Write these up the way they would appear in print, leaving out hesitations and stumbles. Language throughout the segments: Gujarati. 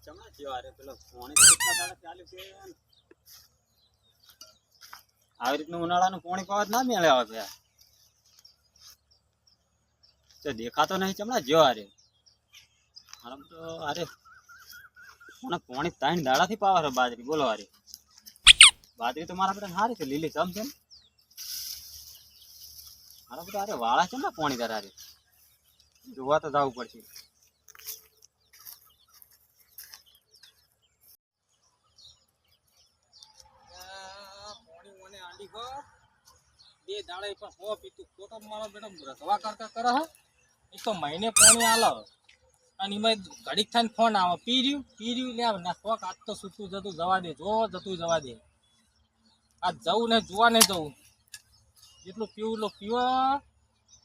ચમા જેવા રે પેલો પાણી કેટલા દાડા ચાલ્યું છે આવી રીતનું ઉનાળાનું પાણી પાવા ના મેળે આવે ભયા તો દેખાતો નહીં ચમડા જેવા રે આમ તો અરે મને પાણી 3 દાડાથી પાવા બાજરી બોલો અરે બાજરી તો મારા બેટા સારી છે લીલી ચમ છે મારા બેટા અરે વાળા છે ને પાણી ધરારે જોવા તો જવું પડશે બે દાડા પર હો પીતું તો મારો બેટો રસવા કરતા કરે હે એ તો મહિને પાણી આલે અને એમાં ઘડીક થઈને ફોન આવે પીર્યું લે ના શોખ આજ તો છૂટું જતું જવા દે જો જતું જવા દે આજ જવું ને જોવા નહીં જવું જેટલું પીવું એટલું પીવા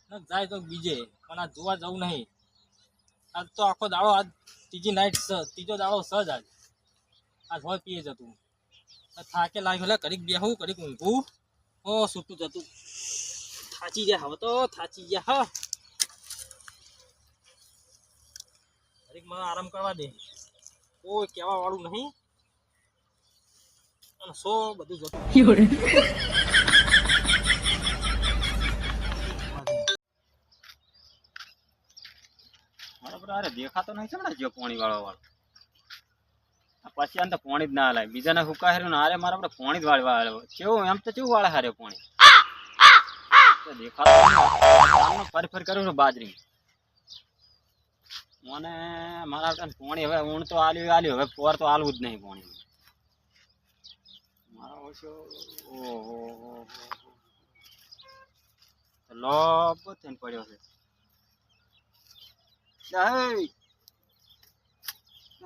ને જાય તો બીજે પણ આજ જોવા જવું નહીં આજ તો આખો દાડો આજ ત્રીજો દાડો સજ આજ હોય પીએ જતું થાકે લાગ્યો લે ઘડીક બેહું ઘડીક ઊંઘું ઓ છૂટું જતું થાચી જાય હવે તો થાચી ગયા હા ઘડીક મને આરામ કરવા દે કોઈ કહેવા વાળું નહીં અને સો બધું જતું બરાબર અરે દેખાતો નહીં છે ને જો પાણી વાળો પછી આમ તો પાણી જ ના લાય બીજાને હુકા હેરું ને અરે મારા આપણે પાણી જ વાળવા આવ્યો કેવું એમ તો કેવું વાળે હારે પાણી દેખાતો ફરી કર્યું બાજરી મને મારા પાણી હવે ઊણ તો આલ્યું હવે પોર તો આલવું જ નહીં પાણી મારા ઓછો ઓહો લોબો થઈને પડ્યો છે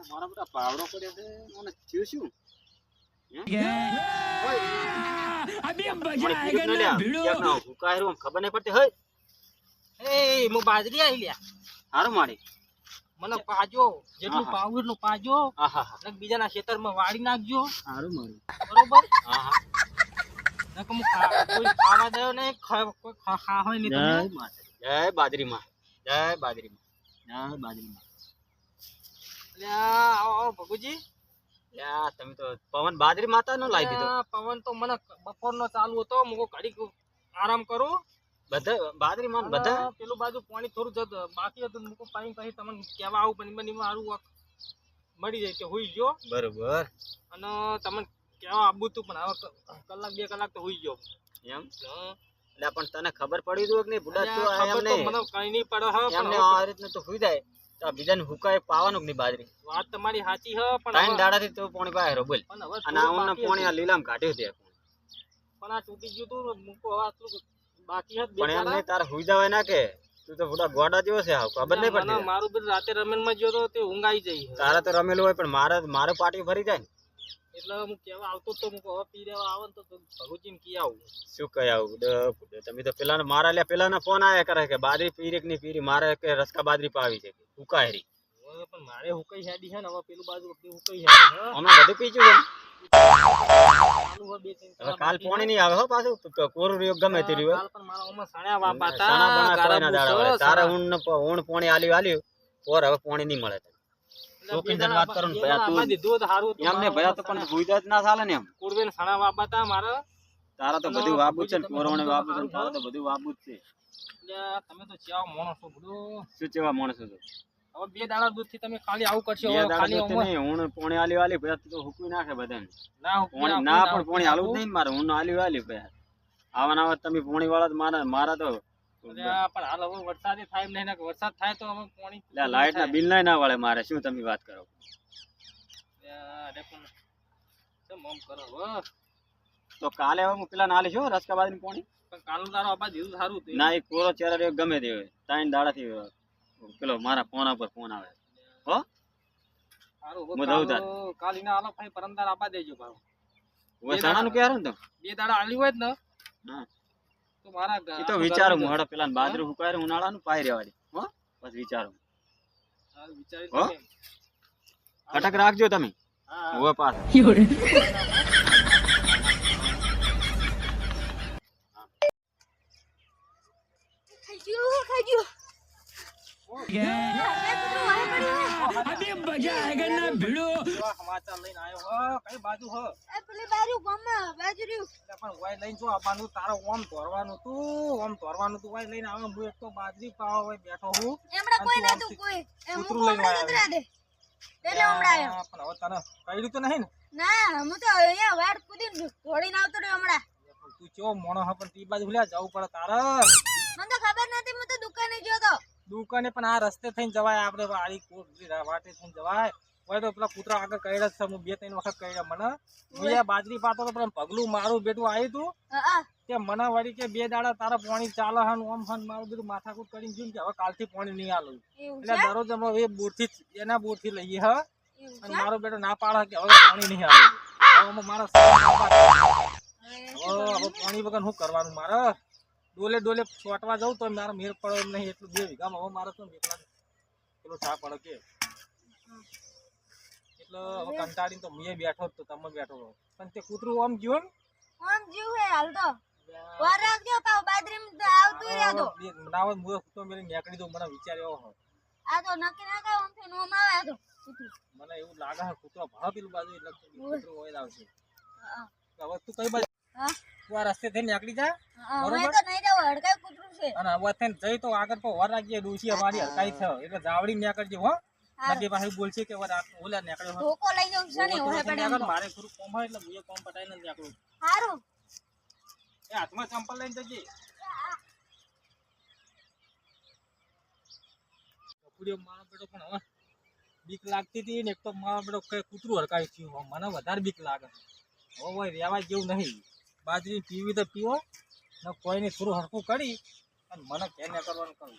મારા બધા પાવડો પડ્યો છે મને થયું શું ખબર નહીં પડતી એ હું બાજરી આવી લ્યા સારું મારી મને પાજો જેટલું પાવું એટલું પાજો બીજાના ખેતરમાં વાળી નાખજો સારું મારી બરોબર કોઈ ખાવા દો ને કોઈ ખા હોય નહીં જય બાજરીમાં જય બાજરીમાં જય બાજરીમાં આવો ભગુજી તમે તો પવન બાજરી માતા નો લાવી દીધો પવન તો મને બપોર નો ચાલુ હતો હું ઘડીક આરામ કરું બધા બાજરી માં બધા પેલું બાજુ પાણી થોડું જતું બાકી હતું મૂકો પાણી પછી તમને કહેવા આવું પણ મને મારું મળી જાય કે હોઈ ગયો બરોબર અને તમને કહેવા આવું તું પણ હવે કલાક 2 કલાક તો હોઈ ગયો એમ એટલે પણ તને ખબર પડી દો કે નહીં બુડા તો એમ નહીં મને કઈ નહીં પડે હવે એમને આ રીતનું તો હોઈ જાય તો બીજાને હુકાય પાવાનું કે નહીં બાજરી વાત તમારી સાચી છે પણ 3 દાડાથી તો પાણી બાહેરો બોલ અને આઉને પાણી આ લીલામ કાઢ્યું છે પણ આ તૂટી ગયું તું મૂકો હવે આટલું બાકી હે પણ એમ નહીં તાર હુઈ જવાય ના કે તું તો બુડા ગોડા જેવો છે હાવ ખબર નહીં પડતી મારું બિલ રાતે રમેલમાં ગયો તો તે ઊંઘ આવી જાય તારા તો રમેલું હોય પણ મારું પાટી ભરી જાય એટલે હું કેવા આવતો તો હું હવે પી દેવા આવે ને તો ભગુજીને કી આવું શું કહી આવું તમે તો પેલા મારા લે પેલાના ફોન આયા કરે કે બાજરી પીરી કે નહીં પીરી મારે કે રસકા બાજરી પાવી છે હુકાયરી પણ મારે હુકાઈ હેડી છે ને હવે પેલું બાજુ હુકાઈ હેડી અમે બધું પીજું હવે કાલ પાણી નહીં આવે હો પાછું કોરું રહ્યો ગમે તે રહ્યો કાલ પણ મારા ઓમાં સણ્યા વાપાતા તારે ઊણ પાણી આલ્યું ઓર હવે પાણી નહીં મળે વાત કરું ને ભયા તું દીધું તો સારું એમને ભયા તો પણ ભૂજા જ ના ચાલે ને એમ કુરબેન સણા વાપાતા મારા તારા તો બધું વાબુ છે ને કોરોણે વાબુ છે તારા તો બધું વાબુ જ છે તમે તો ચેવા માણસ છો બધું શું ચેવા માણસ છો હવે 2 દાડા દૂધ થી તમે ખાલી આવું કરશો ખાલી ઊણ પાણી આલી ભયા તો હુકવી નાખે બધાને ના પણ પાણી હાલવું જ નહીં મારે ઊણ આલી ભયા આવા તમે પાણી વાળા મારા તો પણ હાલ હવે વરસાદ થાય નહીં ને વરસાદ થાય તો હવે પાણી લાઈટ ના બિલ ના વાળે મારે શું તમે વાત કરો તો કાલે હવે હું પેલા નાલી છું રસકા બાજરી પાણી પણ કાલનું તારો આપા દીધું સારું હતું ના એક કોરો ચહેરા ગમે તે હોય 3 દાડાથી પેલો મારા ફોન પર ફોન આવે હો સારું કાલીને આલો ભાઈ પરમદાર આપા દેજો ભાવ ઓય સાણાનું ક્યારે ને તો 2 દાડા આલી હોય ને હા તો મારા એ તો વિચારું હું હડો પેલા બાજરી હુકાય ઉનાળાનું પાઈ રેવાડી હો બસ વિચારું સારું વિચારી હો કટક રાખજો તમે હા ઓય પાસ ખાજો કેવા સમાચાર લઈને આવ્યો હો કઈ બાજુ હો એ પેલી બાજુ ગામમાં બાજુ રહ્યું. એટલે પણ વાય લઈને જો આવવાનું તારો ઓમ તોરવાનું તું વાય લઈને આવે હું એક તો બાજરી પાવા વાય બેઠો હું એમણે કોઈ અને નતું તું કોઈ. એ હું કૂતરું લઈને હમણાં આવ્યો. જતરા દે. એટલે હમણાં આવ્યો. પણ હવે તને કઈડ્યું તો નહીં ને ના હું તો અહીંયા વાડ કૂદીને દોડીને આવતો રહ્યો હમણાં. પણ તું ચેવો મોણો હે પણ તી બાજુ ભૂલ્યા જવું પડે તારે મને તો ખબર નથી, હું તો દુકાને ગયો તો. દુકાને પણ આ રસ્તે થઈને જવાય આપણે વાળી કોટ વાટે થઈને જવાય હોય તો પેલા કૂતરા આગળ કઈડા છે હું 2-3 વખત કઈડા મને હું આ બાજરી પાતો તો પણ પગલું મારું બેટું આવ્યું તું હા કે મને વળી કે 2 દાડા તારા પાણી ચાલે હન ઓમ હન મારું બધું માથાકૂટ કરીને જોયું કે હવે કાલથી પાણી નહીં આલું એવું એટલે છે દરરોજ અમે એ બોરથી એના બોરથી લઈએ હ એવું અને છે. મારો બેટો ના પાડે કે હવે પાણી નહીં આલું હવે અમે મારા હવે પાણી વગર શું કરવાનું મારે ડોલે છોટવા જવું તો મારે મેર પડે એમ નહીં એટલું 2 વીઘામાં હવે મારે તો એકલા પેલો છા પડે કે એટલે હવે કંટાળીને તો મેં બેઠો જ તો તમે બેઠો રહો પણ તે કૂતરું આમ ગયું આમ જીવ હે હાલ તો. વાર રાખજો પાવ બાજરીમાં તો આવતું રહ્યા તો. ના હોય હું તો મેરી નીકળી દઉં મને વિચાર એવો હોય આ તો નક્કી ના કાવ આમથી નોમ આવે આ તો. મને એવું લાગે છે કૂતરો ભાવ પેલું બાજુ એટલે કૂતરું હોય આવશે હા હવે તું કઈ બાજુ હા તું આ રસ્તે થઈને નીકળી જા હા બરોબર. હવે તો નહીં જાવ, હડકાઈ કૂતરું છે. અને હવે થઈને જઈ તો આગળ તો વર રાખજે ડોસી અમારી હલકાઈ થયો એટલે જાવડી નીકળજે હો નદી પાસે બોલશે કે વર ઓલા નીકળ્યો હોય. ધોકો લઈ જાઉં છે ને ઓલો ઓહે થોડો પડે એમ નીકળ, તો. મારે થોડું કોમ હોય એટલે હું એ કોમ પટાઈને જ નીકળું હારું એ હાથમાં ચંપલ લઈને જજે કપડીઓ મારો બેટો પણ હવે બીક લાગતી હતી ને એક તો મારો બેટો કઈ કૂતરું હરકાઈ થયું હવે મને વધારે બીક લાગે હવે હોય રહેવા જેવું નહીં બાજરી પીવી તો પીવો ને કોઈને થોડું હરકું કરી અને મને કેને કરવાનું કહું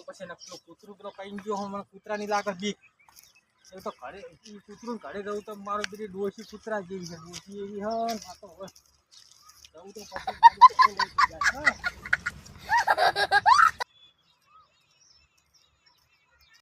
પછી પેલું કૂતરું પેલો કઈ ગયો મને કૂતરા ની લાગે બીક એ તો ઘરે કૂતરું ઘરે જવું તો મારો બધી ડોસી કૂતરા જેવી છે ડોસી એવી હ આ તો હવે જવું તો પછી